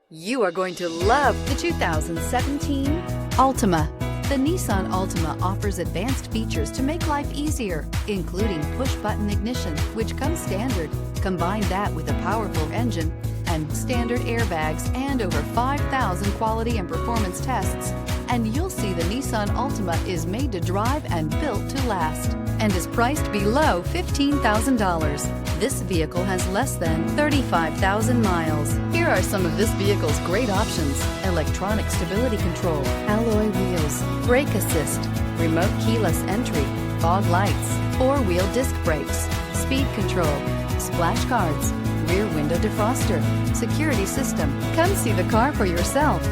You are going to love the 2017 Altima. The Nissan Altima offers advanced features to make life easier, including push-button ignition, which comes standard. Combine that with a powerful engine and standard airbags and over 5,000 quality and performance tests, and you'll see the Nissan Altima is made to drive and built to last, and is priced below $15,000. This vehicle has less than 35,000 miles. Here are some of this vehicle's great options: electronic stability control, alloy wheels, brake assist, remote keyless entry, fog lights, four-wheel disc brakes, speed control, splash guards, rear window defroster, security system. Come see the car for yourself.